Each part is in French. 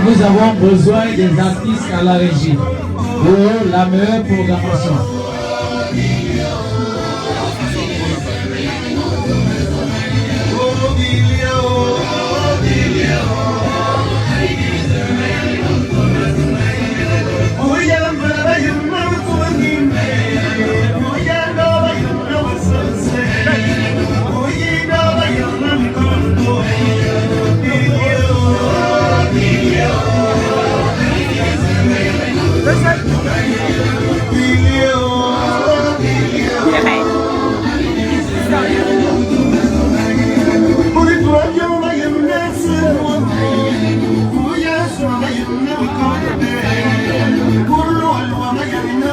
Nous avons besoin des artistes à la régie pour la meilleure programmation.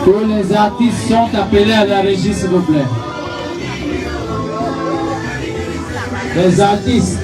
Tous les artistes sont appelés à la régie, s'il vous plaît. Les artistes.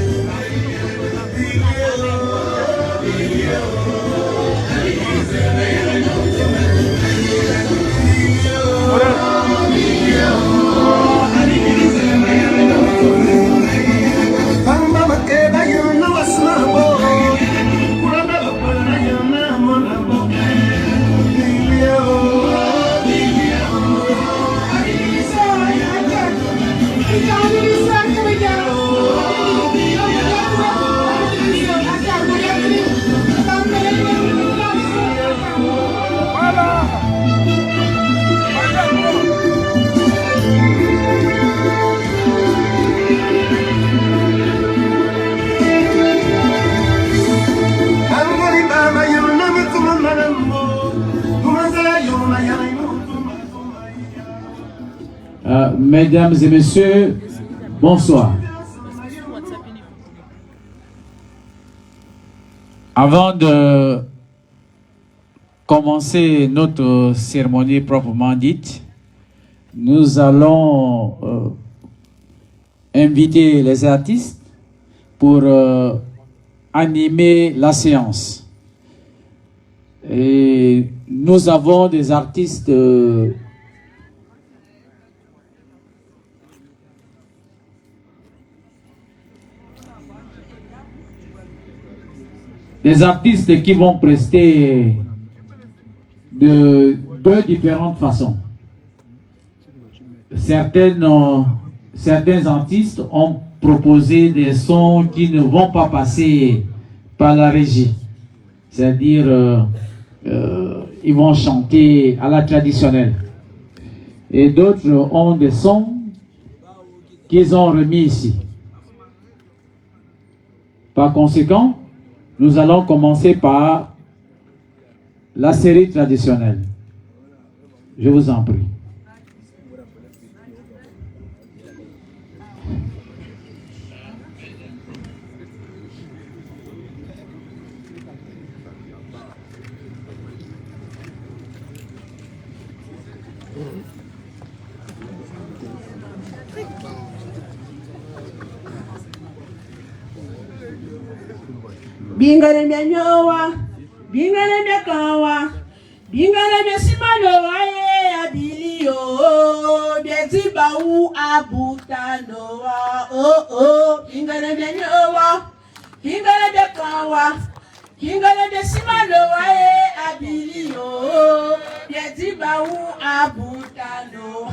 Mesdames et messieurs, bonsoir. Avant de commencer notre cérémonie proprement dite, nous allons inviter les artistes pour animer la séance. Et nous avons des artistes qui vont prester de deux différentes façons. Certains artistes ont proposé des sons qui ne vont pas passer par la régie. C'est-à-dire ils vont chanter à la traditionnelle. Et d'autres ont des sons qu'ils ont remis ici. Par conséquent, nous allons commencer par la série traditionnelle. Je vous en prie. Bingale nyowa, bingale kawa, bingale simalo aye abilio, bieti baou abutanoa, oh oh, bingale nyowa, bingale kawa, bingale simalo aye abilio, bieti baou abutanoa,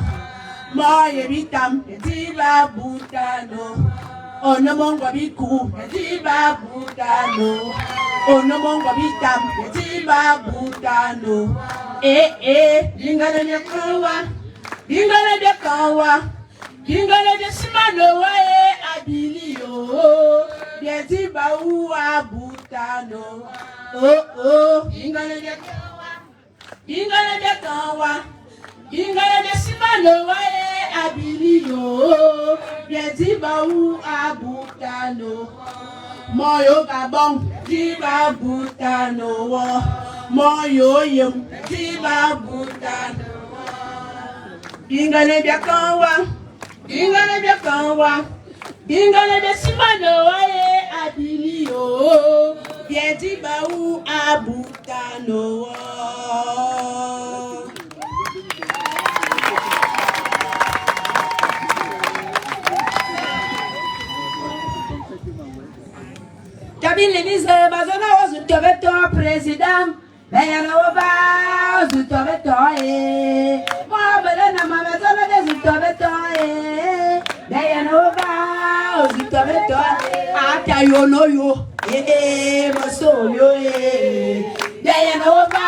moye bitam, bieti babutanoa. Ono mongo biku, tiba butano. Ono mongo bitam, tiba butano. Dingale de kawa, dingale de kawa, dingale de simano wae abilio. Tiba uwa butano. Oh, dingale de kawa, dingale de kawa. Ingala de simano wae abilio, bietiba u abutano. Moyo gabon, tiba butano. Moyo yem, tiba butano. Ingala de kawa, ingala de kawa, ingala de simano wae abilio, bietiba u abutano. Kabili bize bazana wazu tobeto president Bayana waba wazu tobeto Mwabele na mamezana de zu tobeto Bayana waba wazu tobeto Ata yono yo maso yo Bayana waba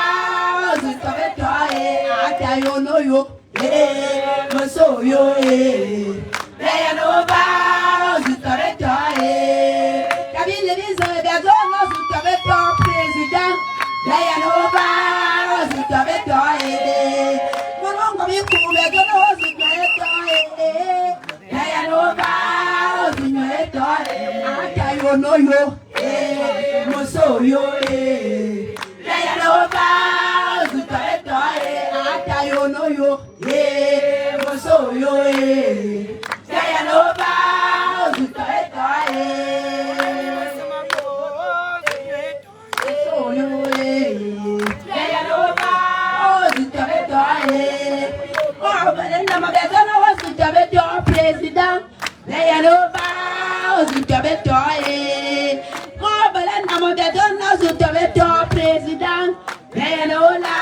wazu tobeto Ata yono yo maso yo Bayana waba wazu tobeto Kabili bize bazana wazu tobeto president Dayanova, Zutabeto, Monongo Mikube, Zutabeto, Dayanova, Zutabeto, Atayo no yo, Moso yo, Dayanova, Zutabeto, Atayo no yo, Moso yo, Dayanova, Zutabeto, President, Dayanova, Zutabeto, Mobile Namadonna, Zutabeto, President, Dayanola,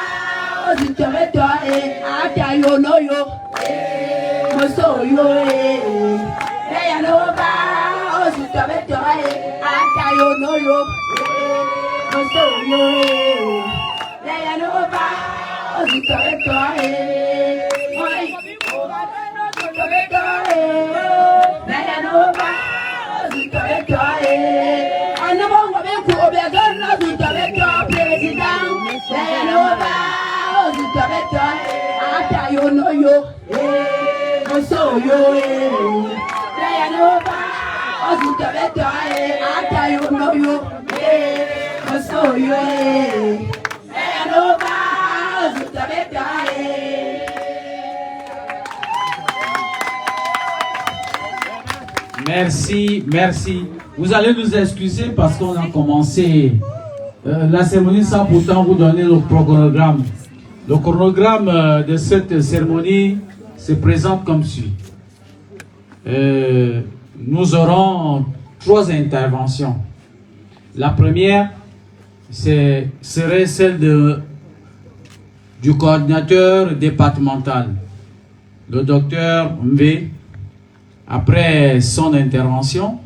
Zutabeto, Atayo no yo, Moso yo, Dayanova, Zutabeto, Atayo no yo, Moso yo, Dayanova, Zutabeto, Merci, merci. Vous allez nous excuser parce qu'on a commencé la cérémonie sans pourtant vous donner le chronogramme. Le chronogramme de cette cérémonie se présente comme suit. Nous aurons 3 interventions. La première serait celle du coordinateur départemental, le docteur Mbe. Après son intervention,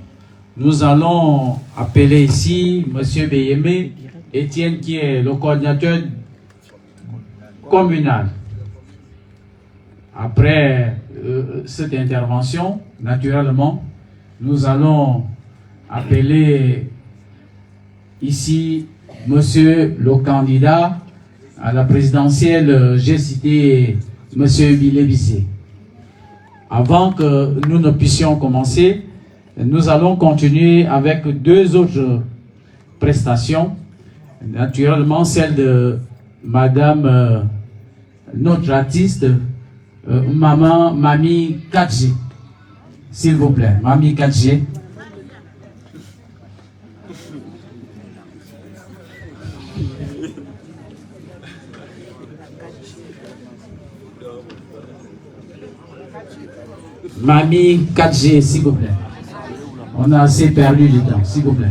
nous allons appeler ici M. Beyeme Etienne, qui est le coordinateur communal. Après cette intervention, naturellement, nous allons appeler ici monsieur le candidat à la présidentielle, j'ai cité monsieur Bilebissé. Avant que nous ne puissions commencer, nous allons continuer avec deux autres prestations. Naturellement, celle de madame, notre artiste, Mamie Kadji. S'il vous plaît, Mamie Kadji. Mamie 4G, s'il vous plaît. On a assez perdu du temps, s'il vous plaît.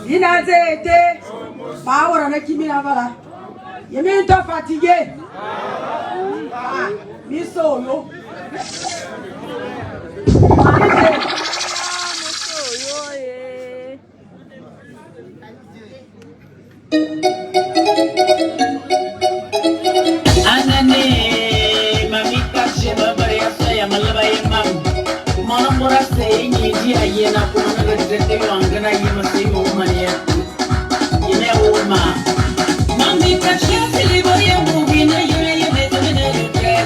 Inazete, Power na kimina vala. Yemi to fatigué. Mi solo. Anane, mami kache babare asaya malabaya mam. Mora say ni ayena kuna retrete wangana yima say umania. Yine uma. Mami kache siliboya mugina yene yene yene retrete.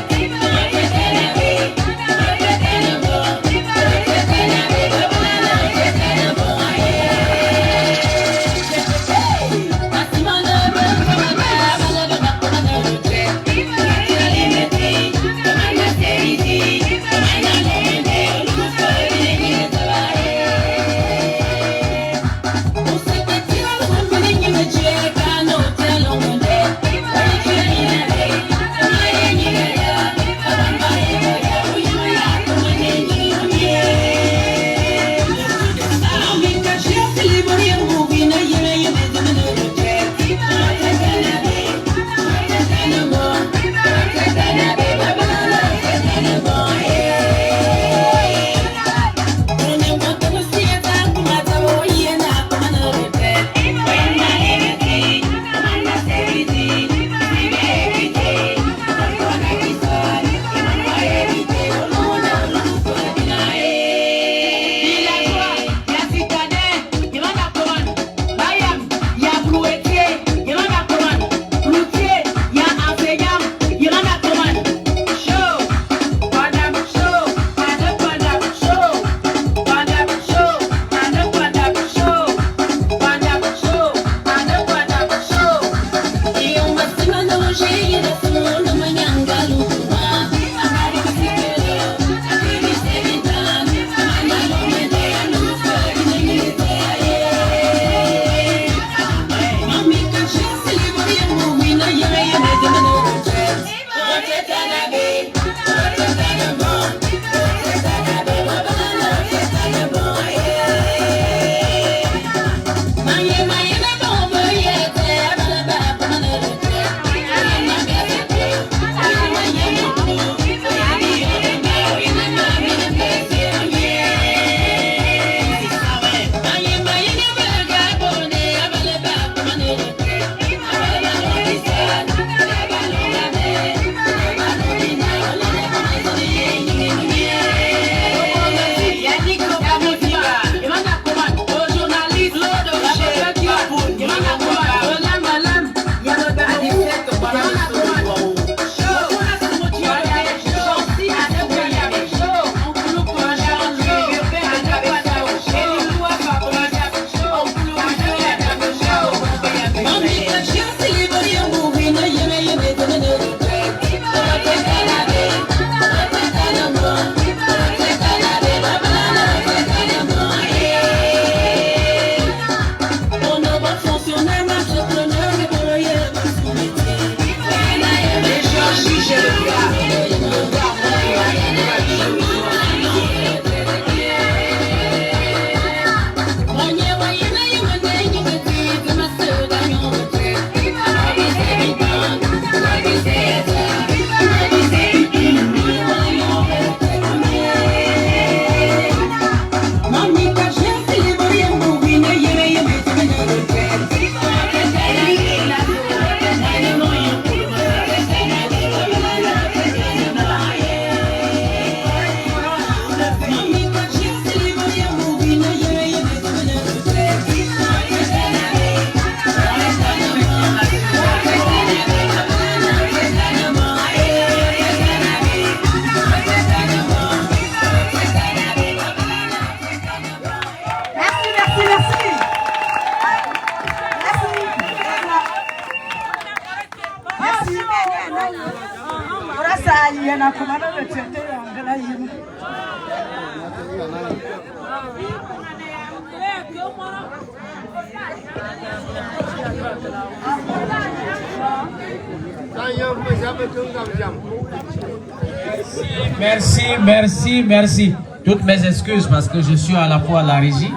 Merci. Toutes mes excuses parce que je suis à la fois la régie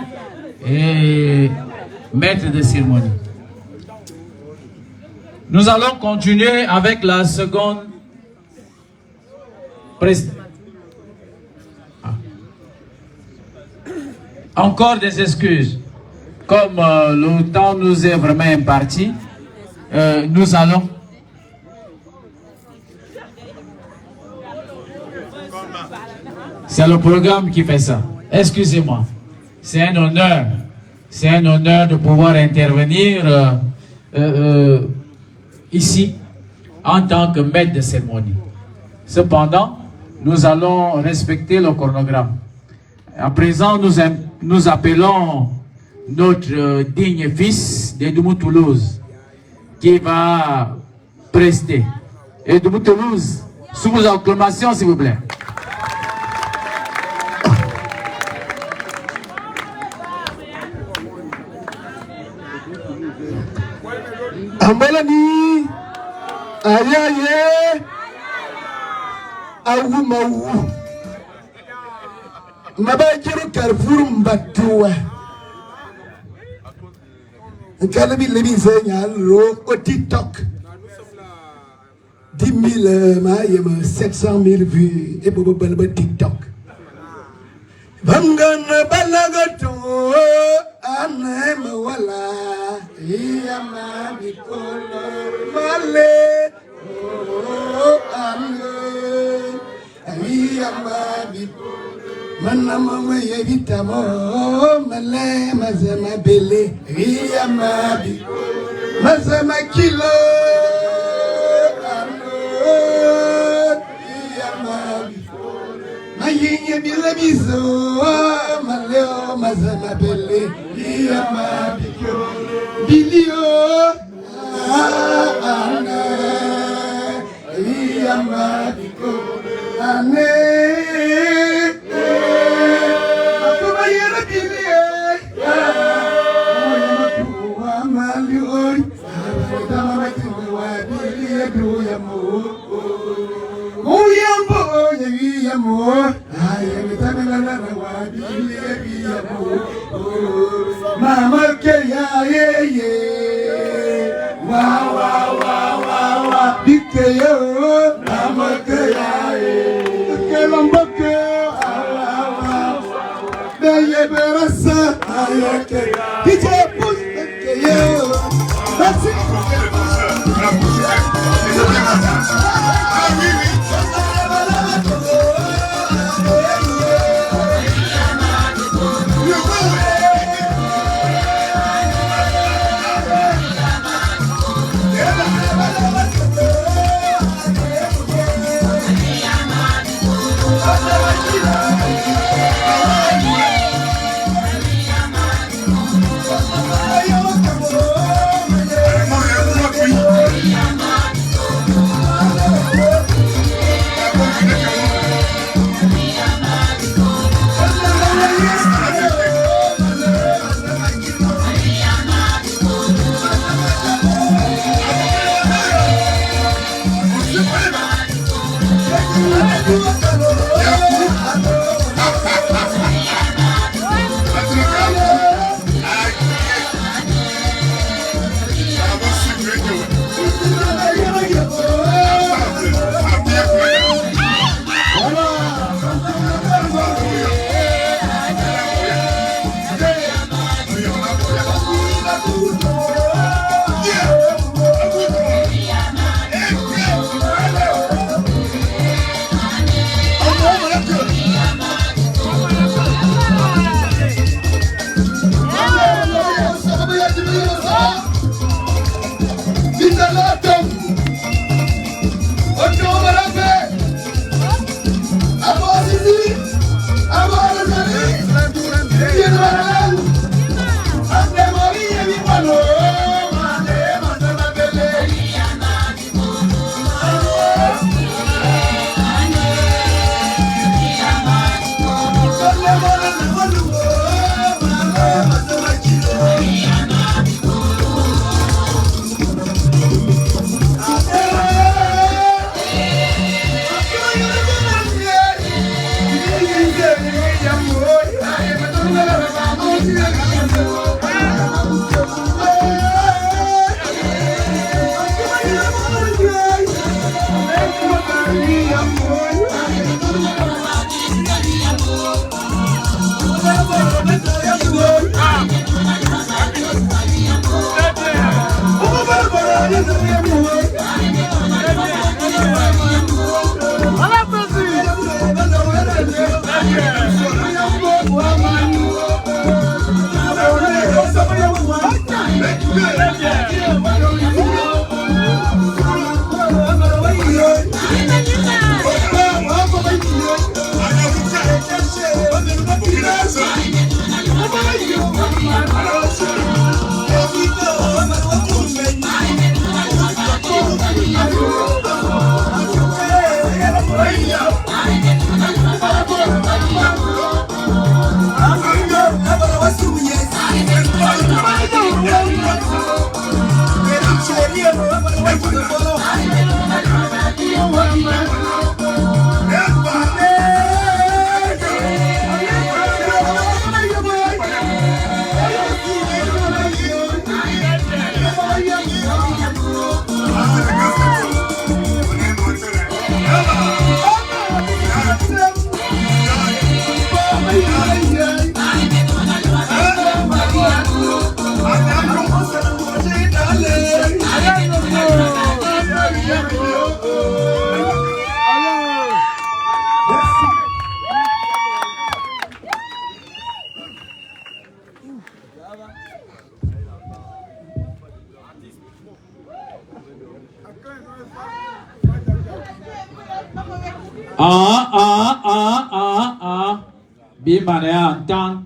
et maître de cérémonie. Nous allons continuer avec la seconde Encore des excuses. Comme le temps nous est vraiment imparti, nous allons... C'est le programme qui fait ça. Excusez-moi. C'est un honneur. C'est un honneur de pouvoir intervenir ici en tant que maître de cérémonie. Cependant, nous allons respecter le chronogramme. À présent, nous appelons notre digne fils d'Edoumou Toulouse qui va prester. Edoumou Toulouse, sous vos acclamations, s'il vous plaît. Amalani, ayaye, awumawu, mabajiru Carrefour Mbatoua. Nkalabi lebi zenya lo au TikTok. 10 000 700 000 vues et bobo balba TikTok. Vangana balagato anema wala iyama bikolo male ame iyama bikolo manama yevitamo male mazama bele iyama bikolo mazama kilo Ayinye bilebizo maleo mazama bele iyama bikyo bilio ane iyama bikyo ane akuma yera bilie oya malio dama matuwa bilie duya mo Muyambo yeyamo ayemitamela wabili yeyamo mama keya yeye wa bikeyo mama keya yeye kelomboke beye berasa ayake kije pukeyo that's Bimania tan.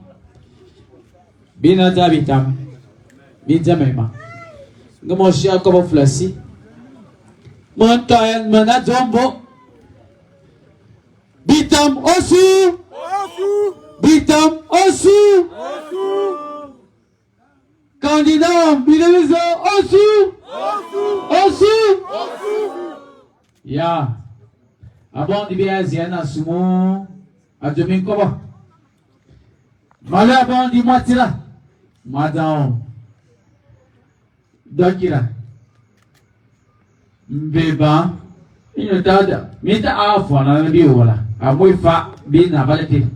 Binata bitam. Bijamema. Gamoshia como flasi. Montayan manajombo. Bitam osu. Bitam osu. Candidat Bilelizo osu. Osu. Ya. Abon di biaziana sumo. Adomin koba. Mala abon di matira. Madam. Dakira. Mbeba. Ino tada. Mita afwana na biwala. Amoy fa bina balete.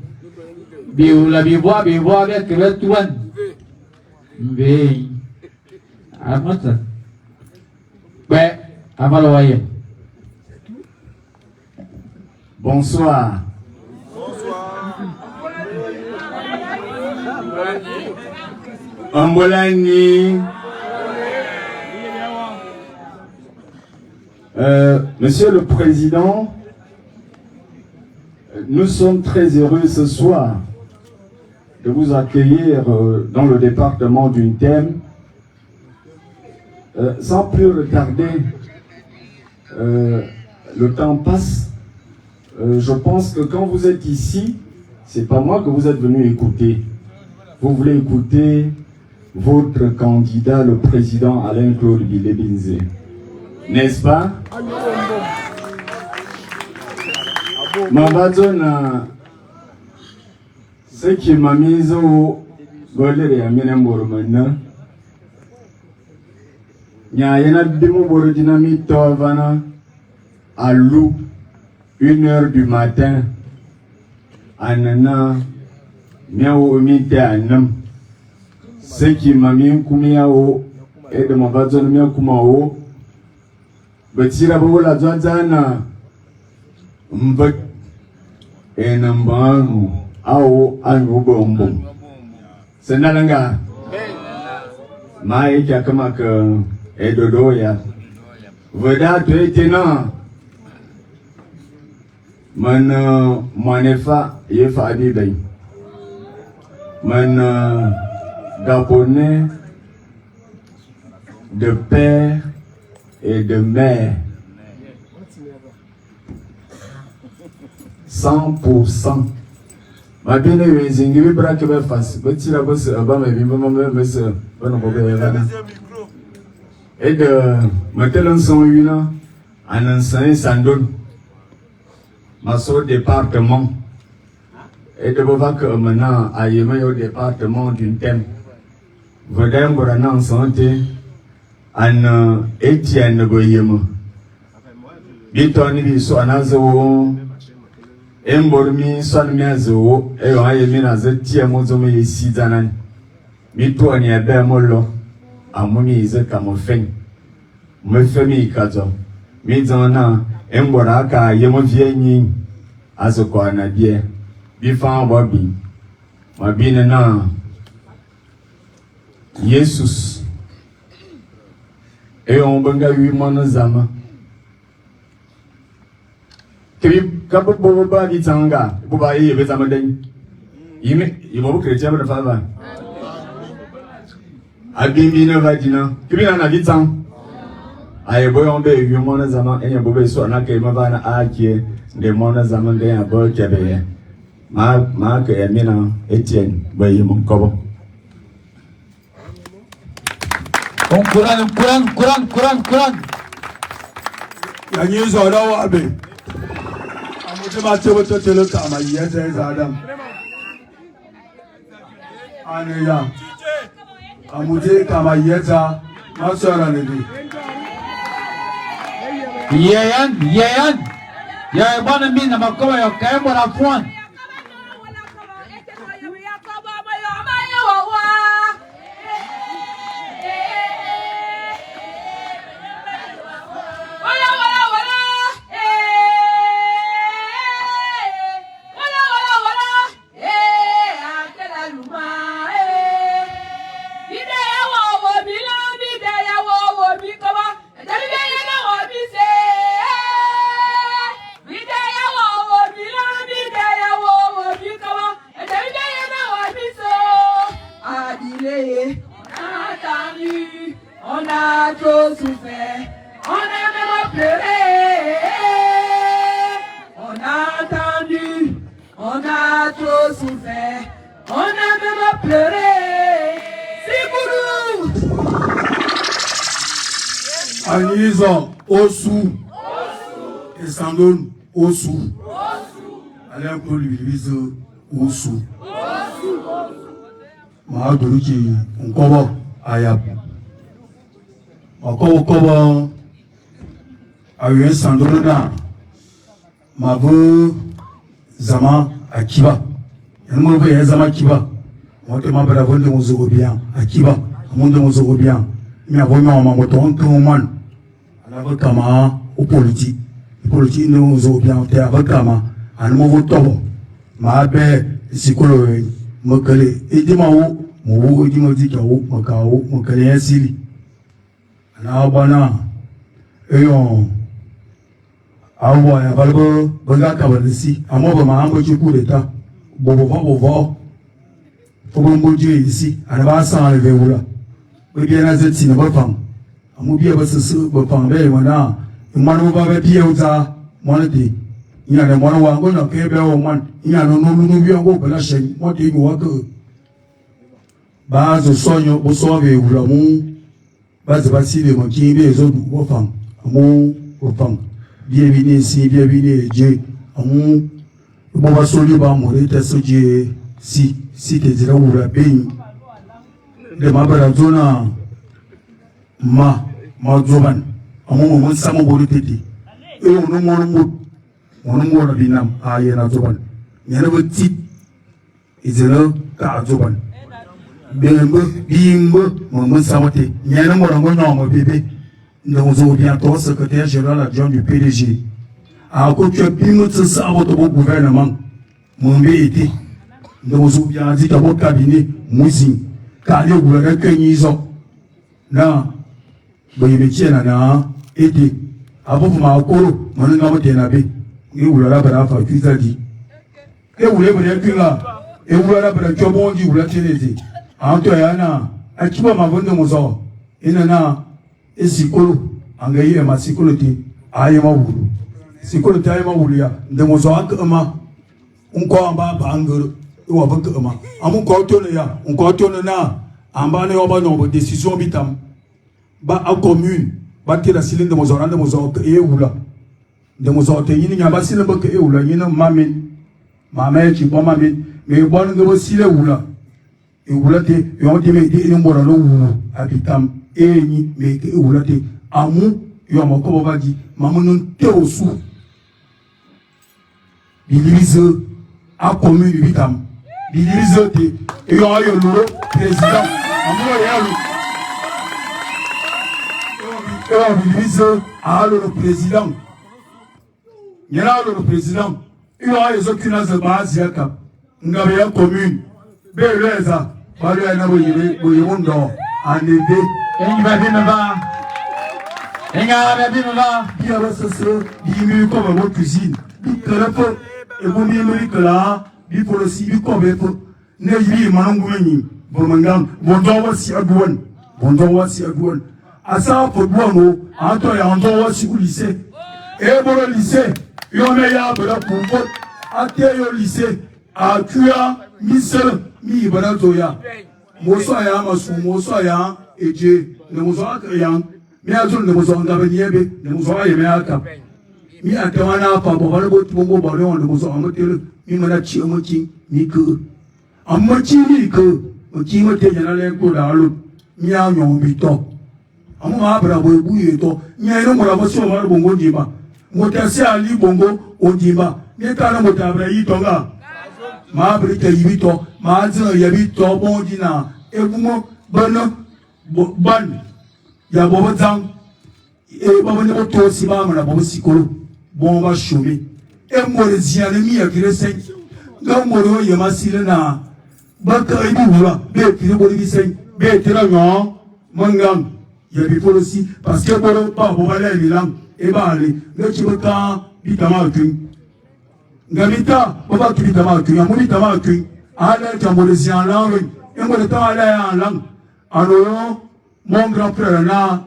Biwala biwa be kretuan. Mbe. Amata. Be avaloye. Bonsoir. Ambolani. Monsieur le Président, nous sommes très heureux ce soir de vous accueillir dans le département d'une thème. Sans plus retarder, le temps passe. Je pense que quand vous êtes ici, c'est pas moi que vous êtes venu écouter. Vous voulez écouter votre candidat, le président Alain-Claude Bilebinze. N'est-ce pas? Mabazona, ce qui m'a mis au golere ya minemboromana. Nyayena bimu borodinami tovana à l'eau 1h du matin. Anana miao omite anam. Ce qui m'a mis kumiao et de mabazona miao kumao. Betira bola zazana mbek enambanu au anubombo. Senalanga mai kama que edodoya. Veda tu etena man manefa yefa abibay. Man Gabonais de père et de mère. 100%. Ma bien aimé, Zingibi Braque me fasse. Petit la bosse, Abama et Bimba, monsieur, bon, et de Matelon son une, en enseignant Sandon, ma soeur département, et de Bovac maintenant à Yémé au département d'une thème. Vodem Borana en santé, en Etienne Boyema. Bitoni so anazo embormi son miazo e yo aye mina zetie mozo me yesizanan. Bitoni ebe molo amumi ize kamofen. Me femi kazo. Mizona embora ka yemo vienyi azoko anadie. Bifan bobi. Mabine na Jesus. E on benga 8 mois zama. Kiri kapo bobo ba bitanga boba yi be zama den. Yime yibo chrétien ba fa. Abimbi na vagina. Kiri na bitang. Aye boy on be 8 mois zama enye bobe so na ke ma ba na akie de mois zama de ya bo kebe. Ma ke mina Etienne ba yimo kobo. Quran. Yanyi zora wa be. Amuti ma tebo to telo kama yeze zadam. Aneya. Amuti kama yeza masara nebi. Yeyan. Ya bwana mimi na makoma ya kaembo na fwan. Come on. trop souffert, on a même pleuré. On a attendu, on a trop souffert, on a même pleuré. Anisa Osu et Sandon Osu. Allez un peu l'utilise Osu. Ma doruki Nkobo Ayab. Okobo Ayen Sandon na ma bo Zama Akiba. Elle m'a envoyé Zama Akiba. Moi que ma bravo de mon bien Akiba. Mon de mon bien. Mais avant moi ma moto tout man. Avec Kama au politique. Les politiques nous ont bien été avec Kama. En mon tobo. Ma belle, psychologue, me calé. Et dis-moi où, mon dit me dit où, mon cao, mon calé ainsi. En abana. Et on. Ah ouais, à Valbo, Boga Cavalisi. À moi, ma âme, je coup d'état. Bobo, bobo. Faut bon bon Dieu ici. À la base, sans enlever ou là. Oui, bien, à cette cinéma, femme. Amoubi abasese bapambe wana mwana ba be pie uza mwana de ina de mwana wango na kebe o man ina no no no bi wango bela shen mo de mi wako ba zo sonyo bo so be wura mu ba ze ba si be mo ki be zo du wo fam amu wo fam bi ni si bi ni je amu mo ba so li ba mo re ta so je si te zira wura be de ma bara zona ma zoban amu mun samu bori tete e onu mo na binam aye na zoban nyana bati izelo ka zoban bembo bimbo mun samu te nyana mo rango no mo bébé nous avons bientôt secrétaire général adjoint du PDG a ko que bimbo tsa votre gouvernement mon été nous avons bien dit dans votre cabinet musin ka le gouvernement que nizo na Boyemetiena na ete abofu makoro manunga motena be ngi ulala bara fa kwizadi e ule bere kwinga e ulala bara chobondi ulateneze anto yana akiba mabondo muzo ina na esikolo angaye masikolo ti aye mawulu sikolo ti aye mawulu ya ndemozo akama unko amba bangoro wa bakama amu ko tono ya unko tono na amba ne oba no decision bitam ba a commune ba tira silin de mozorande mozo e wula de mozo te yini nya ba silin ba ke e wula yina mamin mama chi bo mamin me bon ngo sile wula e wula te yo de me de ni mbora lo wu abitam e ni me ke e wula te amu yo mo ko ba ji mamunun te osu bilise a commune bitam bilise te e yo lo président amu ya lo le président. Il y a le président. Il y a les aucune base. Il y a une commune. Beleza. Il y a une en effet. Il va bien là. Il va bien là. Il y a ce comme votre cuisine. Il y a et vous m'y que là. Il faut aussi du comme ne y manangouini. Bon mangam. Bon don si adouane. Bon don si adouane. Asa football anto ya ndo wasi lycée e bolo lycée yo me ya bala pour ate yo lycée a kuya misel mi bala to ya moso ya masu moso ya eje ne moso ya mi azul ne moso ngabe niebe ne moso ya me aka mi akawana pa bo bala bo tumbo bala on ne moso amatel mi mana chi amoki mi ko amachi mi ko ki mo te yana le ko da lo mi a nyon bi to amu abra bo buye to nyeno mora bo so mara bongo jima motasi ali bongo ojima ne kana motabra yi tonga ma abri te yi to ma azna ya bi to bondina egumo bana ban ya bo bazang e baba ne to si ba mara bo sikolo bon ba shome e more ziane mi ya kiresen ga moro ye masile na baka ibu wura be kire bo di sen be tira nyo mangam il y a des fois aussi, parce que pour pas voir les langues, et bien, le Tibétain, Bitamakin. Gamita, papa qui Bitamakin, un Bitamakin, à l'aide d'un Bolésien en langue, et moi le temps à l'air en langue, en orant, mon grand frère na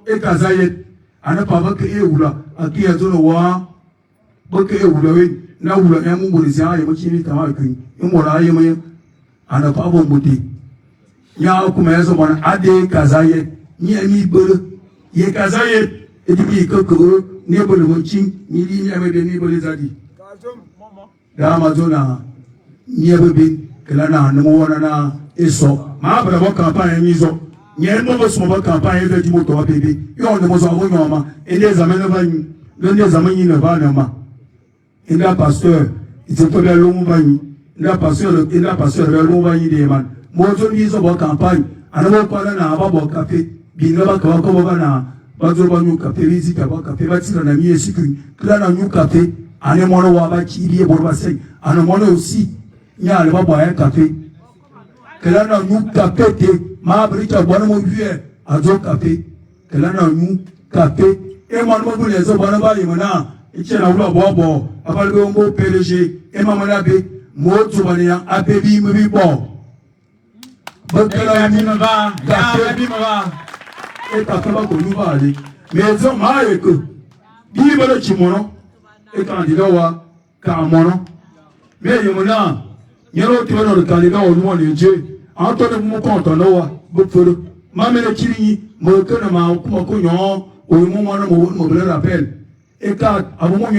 e kazayet ana papa ke e wula aki ya zono wa boke e wula we na wula ya mu buri sa ya maki ta ma kin in wala ya mai ana pa bon muti ya kuma ya zo bana ade kazayet ni ami bolo ye kazayet e di ko ko ne bolo mo cin ni di ni ame de ni bolo zadi da ma zona ni abin kala na mo wana na eso ma bra bo campagne ni zo nyɛ mo so mo campagne de dimo to bebe yo ne mo so mo nyoma ende zamene ba ni ende zamene ni ba na ma enda pasteur ite ko be lo mo ba ni enda pasteur be lo ba ni de man mo so ni so bo campagne ana mo ko na ba bo café bi na ba ko ba na ba zo ba nyu café zi ka ba café ba tira na mi esiku kla na nyu café ane mo wa ba ki bi e bo ba sei ana mo aussi nya le ba bo ya café kla na nyu café te ma brita bwana mo vie azo café kala na nu café e man mo bule zo bwana ba yimana iche na wula bobo abalbe mo PDG e ma mana be mo to bani ya abebi mi bi bo bakala mi na ba ya bi ma ba e ta ba ko nu ba le me zo ma e ko bi ba le chimono e candidat wa ka mono me yimana nyero ti wono candidat o nu ni je Antoine Moukonto Noa, Bopolo, Mamela Chiri, Mokana, Mokonyon, ou mon rappel. Et quatre, avant mon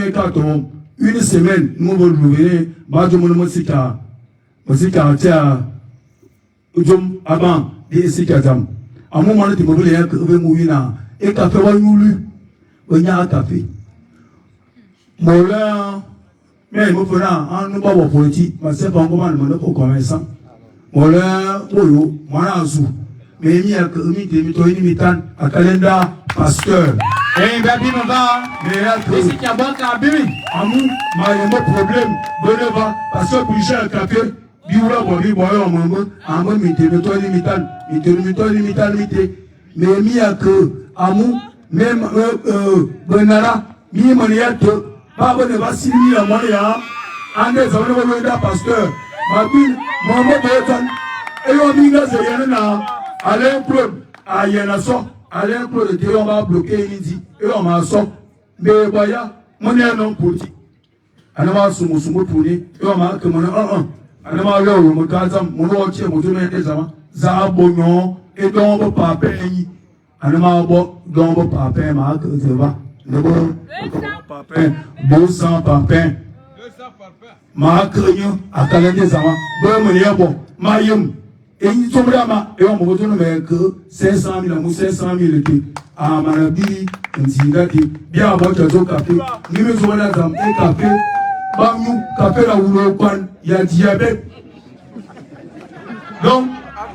une semaine, nous voulons venir, Bajo Monomosika, Mosika, Tia, Ujum, Aban, et Sikazam. À un moment, tu me voulais que vous mouina, et café, on y a un café. Mola, mais il me fera un nouveau politique, mais c'est pas un moment de commerçant. Mola oyo mwana azu me mi akumi de mi to ni mitan akalenda pasteur babi mava me ya to isi kabaka bibi amu ma yemo problème boneva parce que bouger café biura bobi boyo mongo amu mi de to ni mitan mi me mi ak amu même bonara mi monia to ba boneva sini la monia ande zone boneda pasteur Mabin, Mohamed Botan, et on dit que c'est un Alain Claude, à Yanaso, Alain Claude, et on va bloquer Indi, et on m'a sorti, mais voyez, mon nom politique. Anama Sumo Puni, et on m'a que mon Anama Lo, mon Kazam, mon Rocher, mon Domaine des Amants, Zabognon, et Dombo Papé, Anama Bo, Dombo Papé, Marc, Zeva, Nebo Papin, 200 Papin. Ma craignon à Calais Zama, bon bon, ma yum, et il tombera et on me retourne que 500 000 ou 500 000 à Manabi, un zingati, bien avant que je café, nous me sommes là dans un café, bamou, café la ouro, il y a diabète. Donc,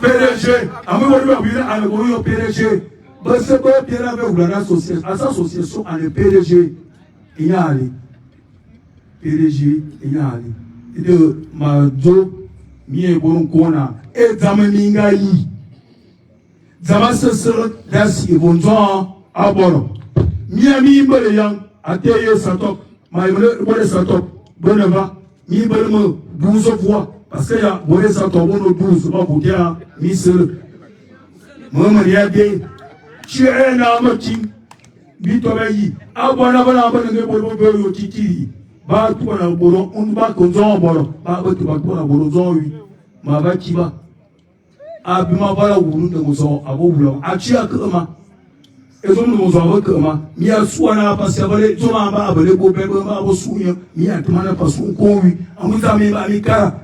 PDG, à moi, on va PDG, parce que bien avec l'association, à le PDG, il y a allé. PDG enyali ide majo mie bon kona e zamaninga yi zama sesere dasi bonzo aboro mie mi mbele yang ateye satop ma mbele satop boneva mi mbele mo 12 fois parce que ya mbele satop bono 12 ba butia mi sere mo maria de chena mati bi to bayi abona bana bana ngebo bo titi ba tu na boro on ba konzo boro ba ba tu ba tu na boro zo wi ma ba kiba abi ma bala wuru de mozo abo wulo achi akama ezo mu mozo abo kama mi asu na pa se bale to ma ba bale go be ba bo sunya mi atuma na pa su ko wi amuza mi ba mi kara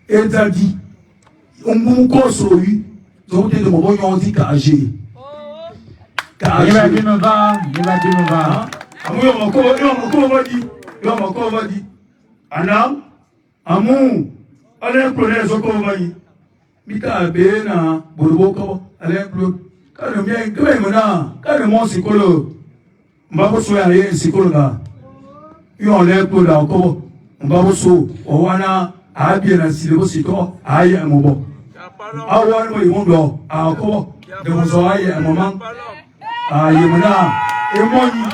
ezadi ongu ko so wi to de mo bo yon di ka age ka il va dire me va amu yo mo ko ba di ana amu ale plone zo ko ba yi mika be na borbo ko ale plo ka no mi ke me na ka no mo sikolo mbabo so ya ye sikolo ga yo ale plo da ko mbabo so o wana abi na silebo siko aye mo bo awan mo yi mo do a ko de mo so aye mo man aye mo na e mo yi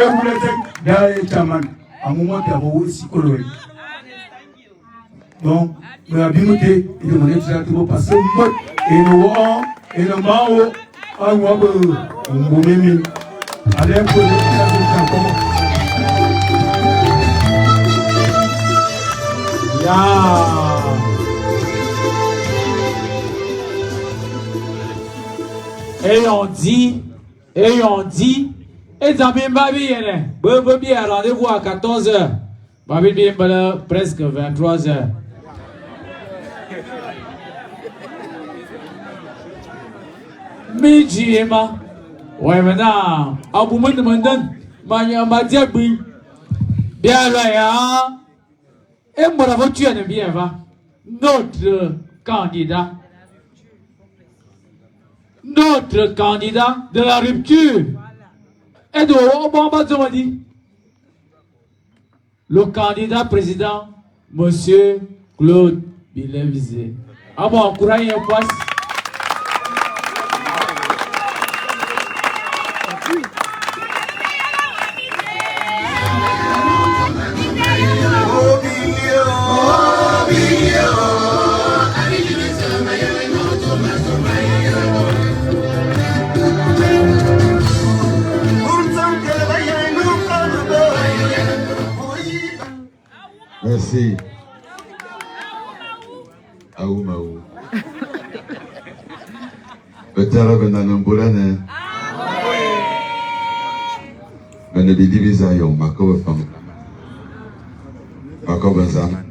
e wulete da e chaman amumo te abo sikolo donc me abimote et de mon exactement parce que moi et nous Et le mao, un wabe, un boumimi, allez pour le comment. Et on dit, et Zamim Babi, Babi a rendez-vous à 14h. Babi Bimbala, presque 23h. Miji Emma, ouais, maintenant, à Bouman de Mandan, Mania Madiabi, bien là, et moi, la tu es bien, va. Notre candidat de la rupture est de Obama Zomadi. Le candidat président, Monsieur Claude Bilévisé. Ah bon, courage et passe. Merci. Aou Maou. Betara benanambolane. Benabidi bisayo makowe fam. Makowe zaman.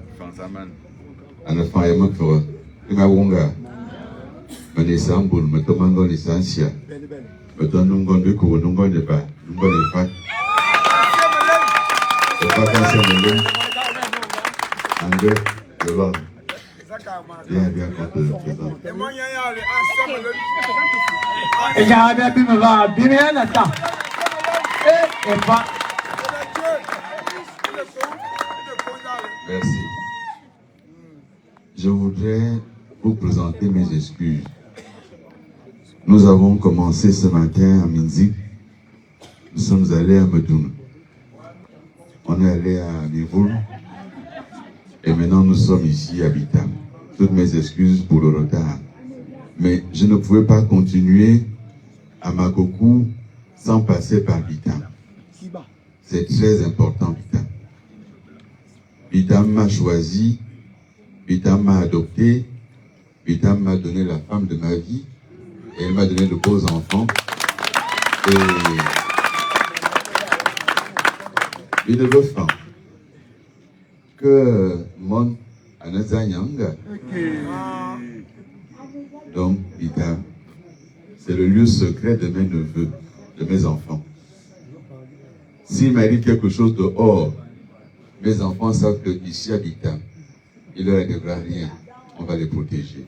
Ana faya makwa. Inga wonga. Manisambul matomango lisansia. Betonungo ndiko nungo neba. Nungo nefat. Vacances en anglais, de l'homme. Bien, quand le présent. Et j'avais pu me voir bien là. Et pas. Merci. Je voudrais vous présenter mes excuses. Nous avons commencé ce matin à Minzik. Nous sommes allés à Medoune. On est allé à Nivoul. Et maintenant nous sommes ici à Bitam. Toutes mes excuses pour le retard. Mais je ne pouvais pas continuer à Makokou sans passer par Bitam. C'est très important, Bitam. Bitam m'a choisi, Bitam m'a adopté, Bitam m'a donné la femme de ma vie, et elle m'a donné de beaux enfants. Et il ne veut pas que mon Anazanyanga. Donc, Bitam, c'est le lieu secret de mes neveux, de mes enfants. S'il m'arrive quelque chose dehors, mes enfants savent que ici à Bitam, il ne leur arrivera rien. On va les protéger.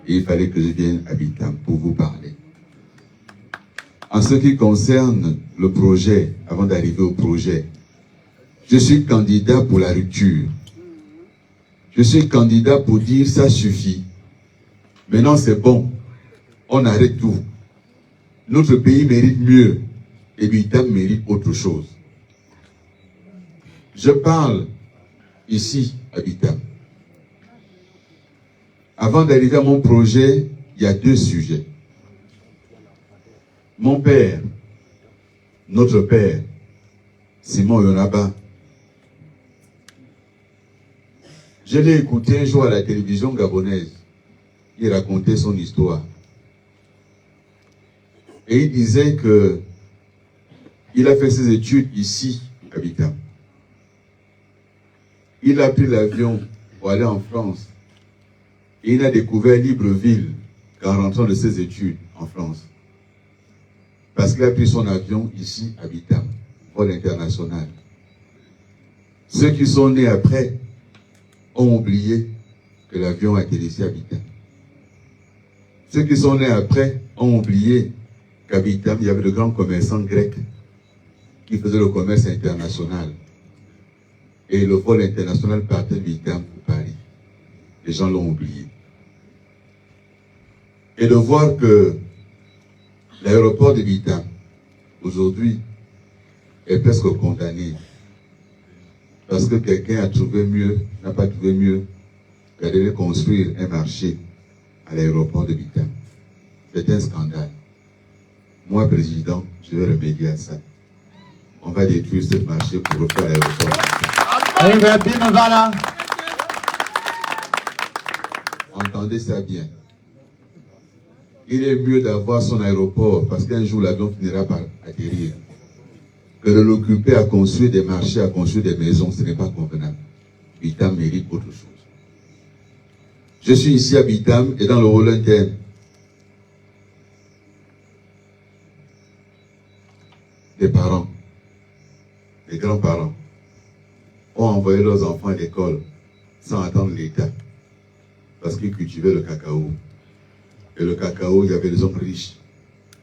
Et il fallait que je vienne à Bitam pour vous parler. En ce qui concerne le projet, avant d'arriver au projet, je suis candidat pour la rupture. Je suis candidat pour dire ça suffit. Maintenant c'est bon. On arrête tout. Notre pays mérite mieux. Et Bitam mérite autre chose. Je parle ici à Bitam. Avant d'arriver à mon projet, il y a deux sujets. Mon père, notre père, Simon Yonaba, je l'ai écouté un jour à la télévision gabonaise. Il racontait son histoire. Et il disait que il a fait ses études ici, à Bitam. Il a pris l'avion pour aller en France. Et il a découvert Libreville en rentrant de ses études en France. Parce qu'il a pris son avion ici, à Bitam, vol international. Ceux qui sont nés après ont oublié que l'avion a été laissé à Bitam. Ceux qui sont nés après ont oublié qu'à Bitam, il y avait de grands commerçants grecs qui faisaient le commerce international. Et le vol international partait de Bitam pour Paris. Les gens l'ont oublié. Et de voir que l'aéroport de Bitam, aujourd'hui, est presque condamné. Parce que quelqu'un a trouvé mieux, n'a pas trouvé mieux qu'à aller construire un marché à l'aéroport de Bitam. C'est un scandale. Moi, président, je vais remédier à ça. On va détruire ce marché pour refaire l'aéroport. Entendez ça bien. Il est mieux d'avoir son aéroport parce qu'un jour l'avion finira par atterrir que de l'occuper à construire des marchés, à construire des maisons. Ce n'est pas convenable. Bitam mérite autre chose. Je suis ici à Bitam et dans le rôle interne. Des parents, des grands-parents ont envoyé leurs enfants à l'école sans attendre l'État parce qu'ils cultivaient le cacao. Et le cacao, il y avait des hommes riches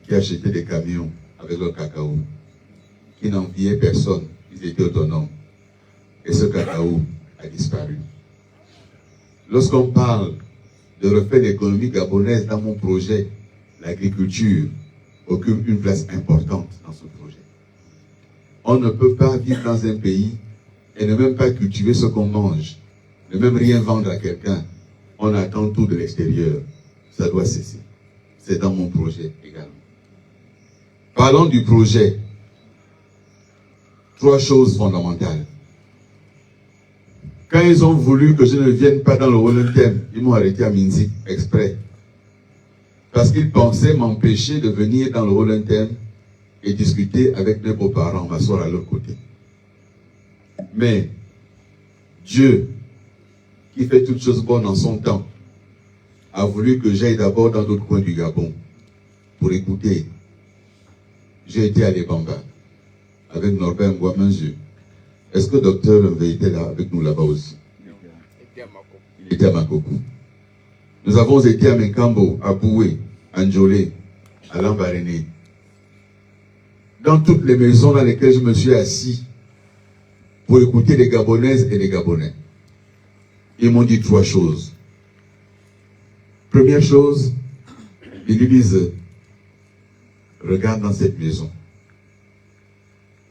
qui achetaient des camions avec leur cacao, qui n'enviaient personne, ils étaient autonomes. Et ce cacao a disparu. Lorsqu'on parle de refaire l'économie gabonaise dans mon projet, l'agriculture occupe une place importante dans ce projet. On ne peut pas vivre dans un pays et ne même pas cultiver ce qu'on mange, ne même rien vendre à quelqu'un. On attend tout de l'extérieur. Ça doit cesser. C'est dans mon projet également. Parlons du projet. 3 choses fondamentales. Quand ils ont voulu que je ne vienne pas dans le Wolontem, ils m'ont arrêté à Minzik exprès. Parce qu'ils pensaient m'empêcher de venir dans le Wolontem et discuter avec mes beaux-parents, m'asseoir à leur côté. Mais Dieu, qui fait toutes choses bonnes en son temps, a voulu que j'aille d'abord dans d'autres coins du Gabon pour écouter. J'ai été à Lebamba avec Norbert Ngouamanzu. Est-ce que le docteur Mvé était là avec nous là-bas aussi? Il était à Makoko. Nous avons été à Menkambo, à Boué, à Ndjolé, à Lambaréné. Dans toutes les maisons dans lesquelles je me suis assis pour écouter les Gabonaises et les Gabonais. Ils m'ont dit 3 choses. Première chose, ils lui disent, regarde dans cette maison.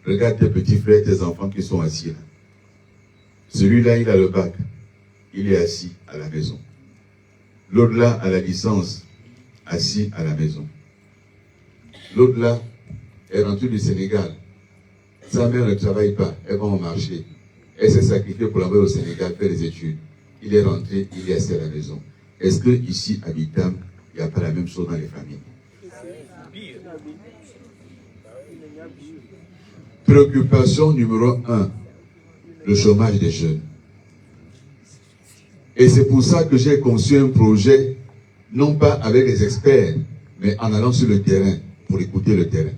Regarde tes petits frères, tes enfants qui sont assis là. Celui-là, il a le bac. Il est assis à la maison. L'autre là a la licence, assis à la maison. L'autre là est rentré du Sénégal. Sa mère ne travaille pas, elle va au marché. Elle s'est sacrifiée pour l'envoyer au Sénégal faire des études. Il est rentré, il est assis à la maison. Est-ce que ici, à Bitam, il n'y a pas la même chose dans les familles? Préoccupation numéro 1, le chômage des jeunes. Et c'est pour ça que j'ai conçu un projet, non pas avec les experts, mais en allant sur le terrain, pour écouter le terrain.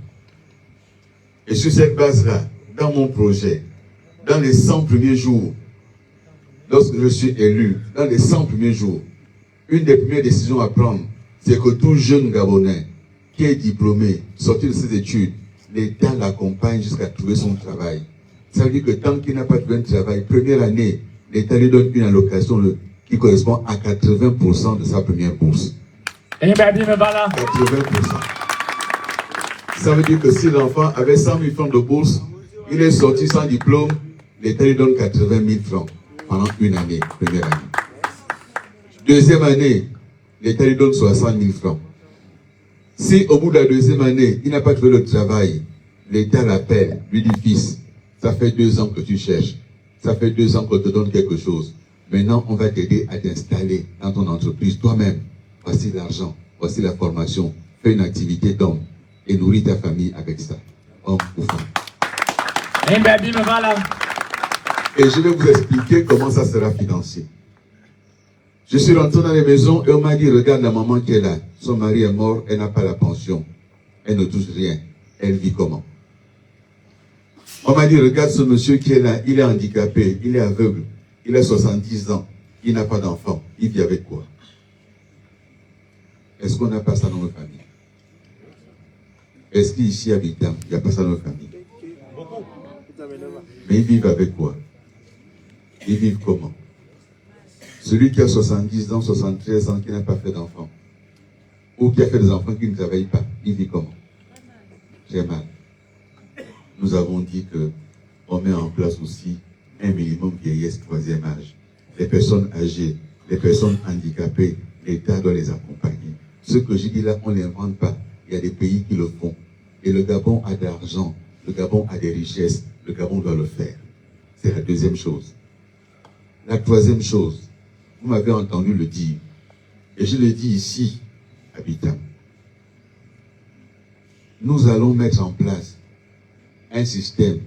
Et sur cette base-là, dans mon projet, dans les 100 premiers jours, lorsque je suis élu, dans les 100 premiers jours, une des premières décisions à prendre, c'est que tout jeune Gabonais qui est diplômé, sorti de ses études, l'État l'accompagne jusqu'à trouver son travail. Ça veut dire que tant qu'il n'a pas trouvé un travail, première année, l'État lui donne une allocation qui correspond à 80% de sa première bourse. 80%. Ça veut dire que si l'enfant avait 100 000 francs de bourse, il est sorti sans diplôme, l'État lui donne 80 000 francs pendant une année, première année. Deuxième année, l'État lui donne 60 000 francs. Si au bout de la deuxième année, il n'a pas trouvé le travail, l'État l'appelle, lui dit, fils, ça fait 2 ans que tu cherches, ça fait 2 ans qu'on te donne quelque chose. Maintenant, on va t'aider à t'installer dans ton entreprise toi-même. Voici l'argent, voici la formation, fais une activité d'homme et nourris ta famille avec ça, homme ou femme. Et je vais vous expliquer comment ça sera financé. Je suis rentré dans les maisons et on m'a dit, regarde la maman qui est là. Son mari est mort, elle n'a pas la pension. Elle ne touche rien. Elle vit comment? On m'a dit, regarde ce monsieur qui est là, il est handicapé, il est aveugle, il a 70 ans, il n'a pas d'enfant. Il vit avec quoi? Est-ce qu'on n'a pas ça dans nos familles? Est-ce qu'ici à Bitam, il n'y a pas ça dans nos familles? Mais ils vivent avec quoi? Ils vivent comment? Celui qui a 70 ans, 73 ans, qui n'a pas fait d'enfant, ou qui a fait des enfants qui ne travaillent pas, il vit comment? J'ai mal. Nous avons dit qu'on met en place aussi un minimum vieillesse 3e âge. Les personnes âgées, les personnes handicapées, l'État doit les accompagner. Ce que je dis là, on ne l'invente pas. Il y a des pays qui le font. Et le Gabon a de l'argent, le Gabon a des richesses, le Gabon doit le faire. C'est la deuxième chose. La troisième chose, vous m'avez entendu le dire, et je le dis ici, habitants. Nous allons mettre en place un système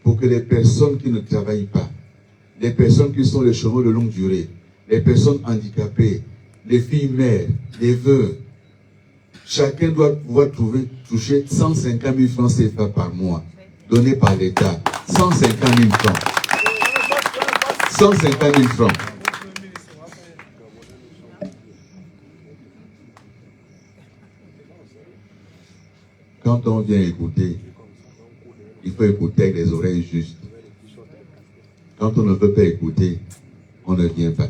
pour que les personnes qui ne travaillent pas, les personnes qui sont les chômeurs de longue durée, les personnes handicapées, les filles mères, les veuves, chacun doit pouvoir toucher 150 000 francs CFA par mois, donnés par l'État. 150 000 francs. 150 000 francs. Quand on vient écouter, il faut écouter avec les oreilles justes. Quand on ne veut pas écouter, on ne vient pas.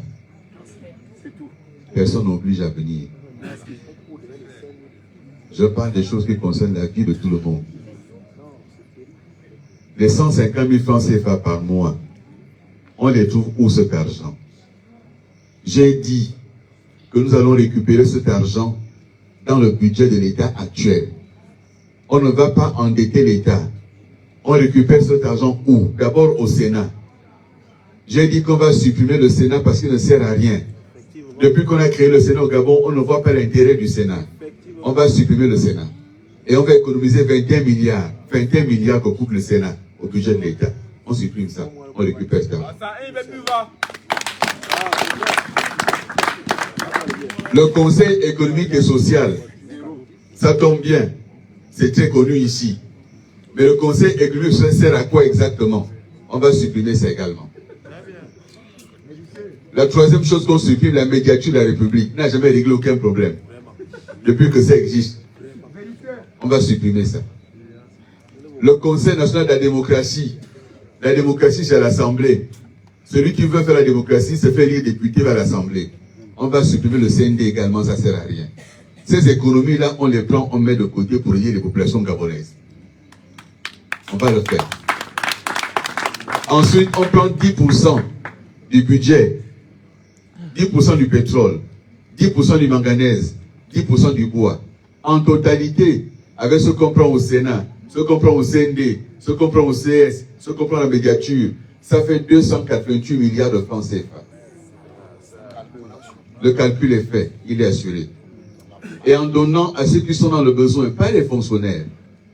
Personne n'oblige à venir. Je parle des choses qui concernent la vie de tout le monde. Les 150 000 francs CFA par mois, on les trouve où cet argent? J'ai dit que nous allons récupérer cet argent dans le budget de l'État actuel. On ne va pas endetter l'État. On récupère cet argent où? D'abord au Sénat. J'ai dit qu'on va supprimer le Sénat parce qu'il ne sert à rien. Depuis qu'on a créé le Sénat au Gabon, on ne voit pas l'intérêt du Sénat. On va supprimer le Sénat. Et on va économiser 21 milliards. 21 milliards que coûte le Sénat au budget de l'État. On supprime ça. On récupère ça. Le Conseil économique et social, ça tombe bien. C'est très connu ici. Mais le Conseil économique et social sert à quoi exactement? On va supprimer ça également. La troisième chose qu'on supprime, la médiature de la République, n'a jamais réglé aucun problème. Depuis que ça existe. On va supprimer ça. Le Conseil national de la démocratie c'est à l'Assemblée. Celui qui veut faire la démocratie se fait élire député à l'Assemblée. On va supprimer le CND également, ça ne sert à rien. Ces économies-là, on les prend, on met de côté pour aider les populations gabonaises. On va le faire. Ensuite, on prend 10% du budget, 10% du pétrole, 10% du manganèse, 10% du bois. En totalité, avec ce qu'on prend au Sénat, ce qu'on prend au CND, ce qu'on prend au CS, ce qu'on prend à la médiature, ça fait 288 milliards de francs CFA. Le calcul est fait, il est assuré. Et en donnant à ceux qui sont dans le besoin, pas les fonctionnaires,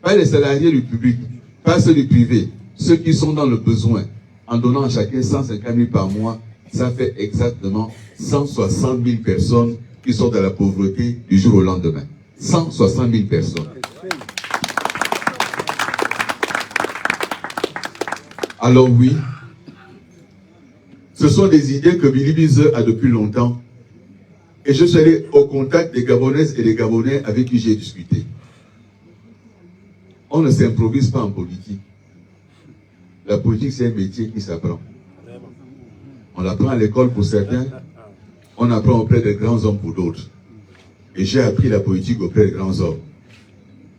pas les salariés du public, pas ceux du privé, ceux qui sont dans le besoin, en donnant à chacun 150 000 par mois, ça fait exactement 160 000 personnes qui sont dans la pauvreté du jour au lendemain. 160 000 personnes. Alors oui, ce sont des idées que Billy Bize a depuis longtemps. Et je suis allé au contact des Gabonaises et des Gabonais avec qui j'ai discuté. On ne s'improvise pas en politique. La politique, c'est un métier qui s'apprend. On l'apprend à l'école pour certains, on apprend auprès des grands hommes pour d'autres. Et j'ai appris la politique auprès des grands hommes.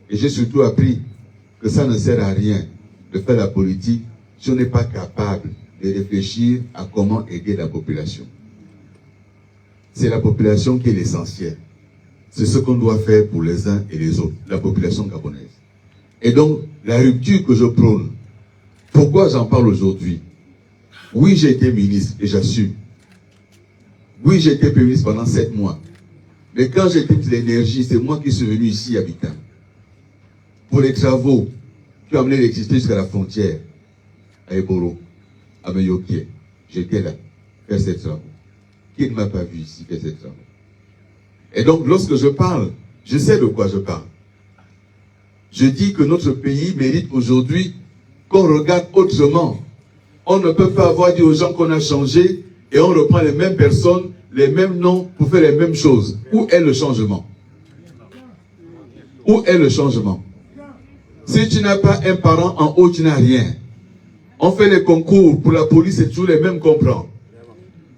Et j'ai surtout appris que ça ne sert à rien de faire la politique si on n'est pas capable de réfléchir à comment aider la population. C'est la population qui est l'essentiel. C'est ce qu'on doit faire pour les uns et les autres, la population gabonaise. Et donc, la rupture que je prône, pourquoi j'en parle aujourd'hui? Oui, j'ai été ministre et j'assume. Oui, j'ai été ministre pendant 7 mois. Mais quand j'ai été de l'énergie, c'est moi qui suis venu ici, habitant. Pour les travaux qui ont amené l'électricité jusqu'à la frontière, à Eboro, à Meyokie, j'étais là, faire ces travaux. Qui ne m'a pas vu ici faire ces travaux? Et donc, lorsque je parle, je sais de quoi je parle. Je dis que notre pays mérite aujourd'hui qu'on regarde autrement. On ne peut pas avoir dit aux gens qu'on a changé et on reprend les mêmes personnes, les mêmes noms pour faire les mêmes choses. Où est le changement? Où est le changement? Si tu n'as pas un parent en haut, tu n'as rien. On fait les concours pour la police, c'est toujours les mêmes qu'on prend.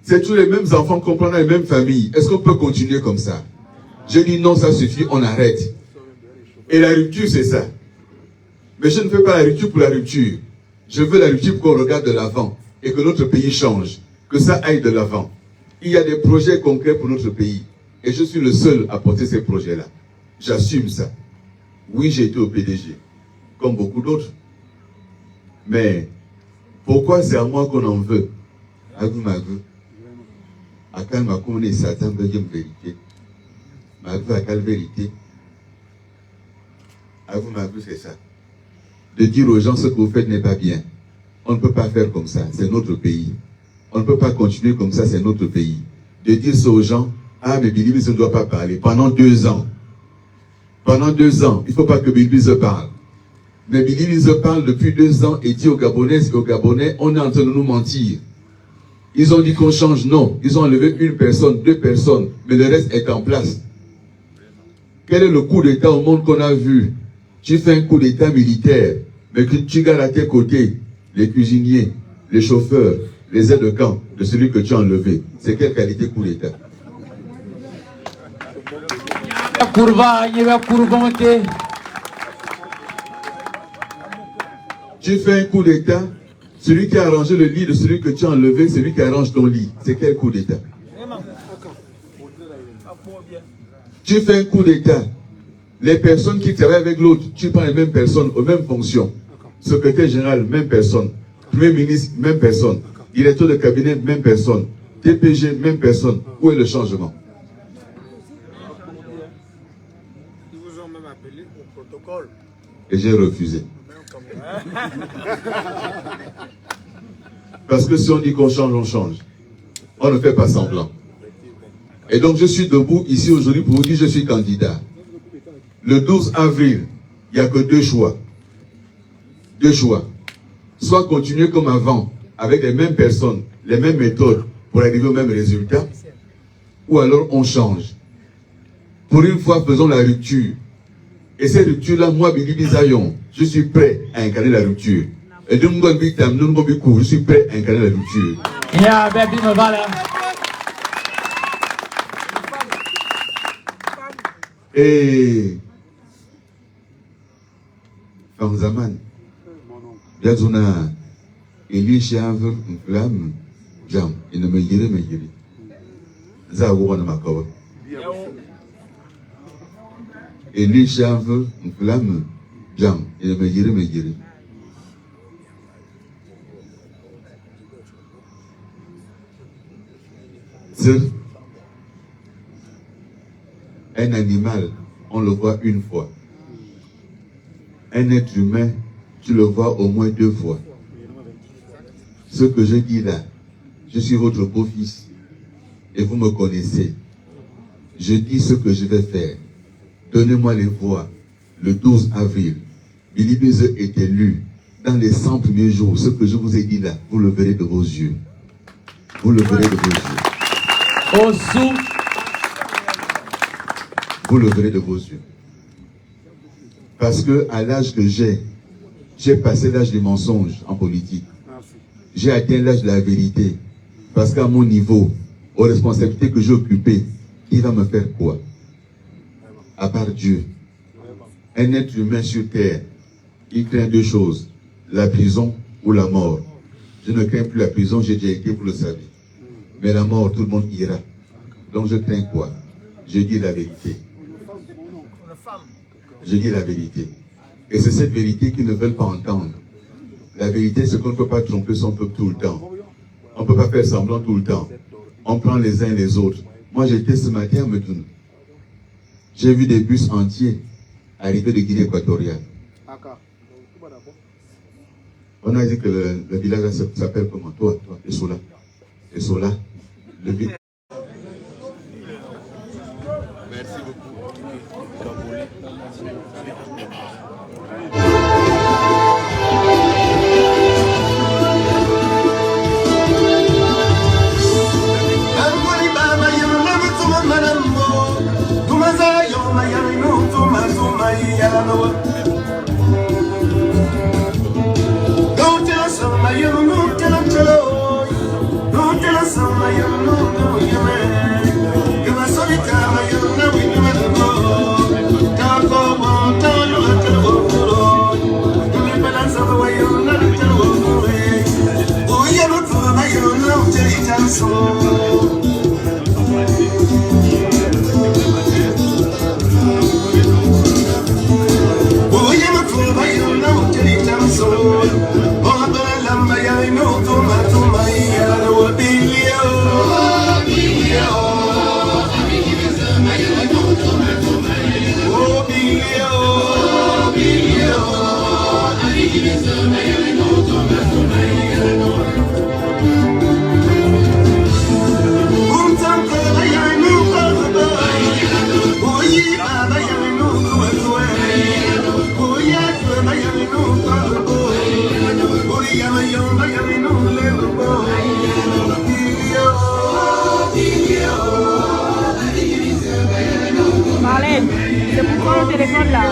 C'est tous les mêmes enfants qu'on prend dans les mêmes familles. Est-ce qu'on peut continuer comme ça? Je dis non, ça suffit, on arrête. Et la rupture, c'est ça. Mais je ne fais pas la rupture pour la rupture. Je veux la rupture pour qu'on regarde de l'avant et que notre pays change. Que ça aille de l'avant. Il y a des projets concrets pour notre pays. Et je suis le seul à porter ces projets-là. J'assume ça. Oui, j'ai été au PDG, comme beaucoup d'autres. Mais pourquoi c'est à moi qu'on en veut? À vous, ma vue. À quelle ma connaît Satan veut dire vérité. Ma vue, à quelle vérité? À vous, ma vue, c'est ça. De dire aux gens ce que vous faites n'est pas bien. On ne peut pas faire comme ça, c'est notre pays. On ne peut pas continuer comme ça, c'est notre pays. De dire ça aux gens, ah, mais Billy Bill ne doit pas parler. Pendant 2 ans. Pendant 2 ans, il ne faut pas que Billy Bill se parle. Mais Billy Bill se parle depuis 2 ans et dit aux Gabonais, on est en train de nous mentir. Ils ont dit qu'on change, non. Ils ont enlevé 1 personne, 2 personnes, mais le reste est en place. Quel est le coup d'État au monde qu'on a vu? Tu fais un coup d'État militaire, mais que tu gardes à tes côtés les cuisiniers, les chauffeurs, les aides de camp de celui que tu as enlevé. C'est quelle qualité coup d'État? Tu fais un coup d'État, celui qui a arrangé le lit de celui que tu as enlevé, c'est lui qui arrange ton lit. C'est quel coup d'État? Tu fais un coup d'État. Les personnes qui travaillent avec l'autre, tu prends les mêmes personnes aux mêmes fonctions. Secrétaire général, même personne. Premier ministre, même personne. Directeur de cabinet, même personne. DPG, même personne. Où est le changement? Ils vous ont même appelé au protocole. Et j'ai refusé. Parce que si on dit qu'on change, on change. On ne fait pas semblant. Et donc je suis debout ici aujourd'hui pour vous dire que je suis candidat. Le 12 avril, il n'y a que 2 choix. 2 choix. Soit continuer comme avant, avec les mêmes personnes, les mêmes méthodes, pour arriver au même résultat, ou alors on change. Pour une fois, faisons la rupture. Et cette rupture-là, moi, Billy Bizayon, je suis prêt à incarner la rupture. Et de mon je suis prêt à incarner la rupture. Et Fanzaman, Yazuna, Elisha, Flamme, Jam, il ne me dirait, me dirait. Zaouana Makawa. Elisha, Flamme, Jam, il ne me dirait, me dirait. Un animal, on le voit 1 fois. Un être humain, tu le vois au moins 2 fois. Ce que je dis là, je suis votre beau-fils et vous me connaissez. Je dis ce que je vais faire. Donnez-moi les voix. Le 12 avril, Billy Bill est élu. Dans les 100 premiers jours, ce que je vous ai dit là, vous le verrez de vos yeux. Vous le verrez de vos yeux. Au sous. Vous le verrez de vos yeux. Parce que à l'âge que j'ai passé l'âge du mensonge en politique. J'ai atteint l'âge de la vérité. Parce qu'à mon niveau, aux responsabilités que j'ai occupées, il va me faire quoi? À part Dieu. Un être humain sur terre, il craint 2 choses. La prison ou la mort. Je ne crains plus la prison, j'ai déjà été, vous le savez. Mais la mort, tout le monde ira. Donc je crains quoi? Je dis la vérité. Je dis la vérité. Et c'est cette vérité qu'ils ne veulent pas entendre. La vérité, c'est qu'on ne peut pas tromper son peuple tout le temps. On ne peut pas faire semblant tout le temps. On prend les uns les autres. Moi, j'étais ce matin à Medoune. J'ai vu des bus entiers arriver de Guinée équatoriale. On a dit que le village s'appelle comment? Toi, Essola. Essola. Le village. Merci beaucoup. Don't tell us, Marlène, c'est pour prendre le téléphone là.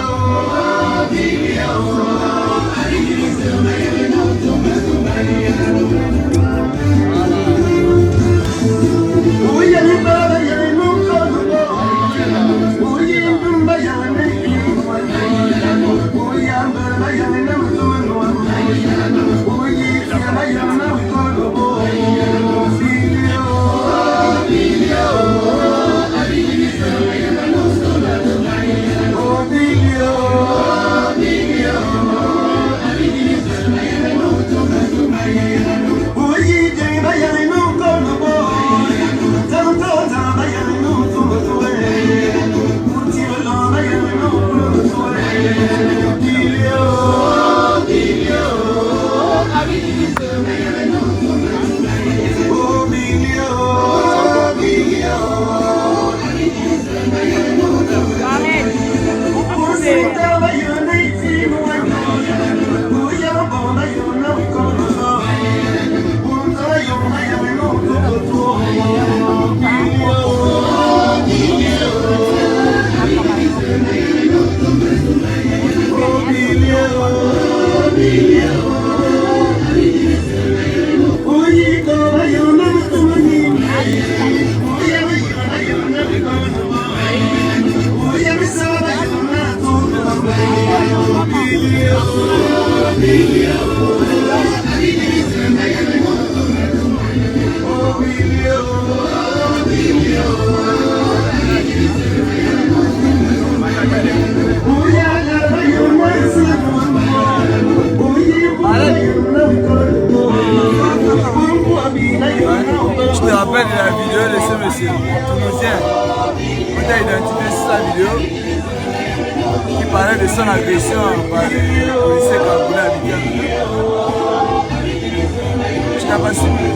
Je te rappelle de la vidéo de ce monsieur tunisien. On t'a identifié sur sa vidéo qui parlait de son agression par les policiers camerounais habitants. Je t'ai pas suivi.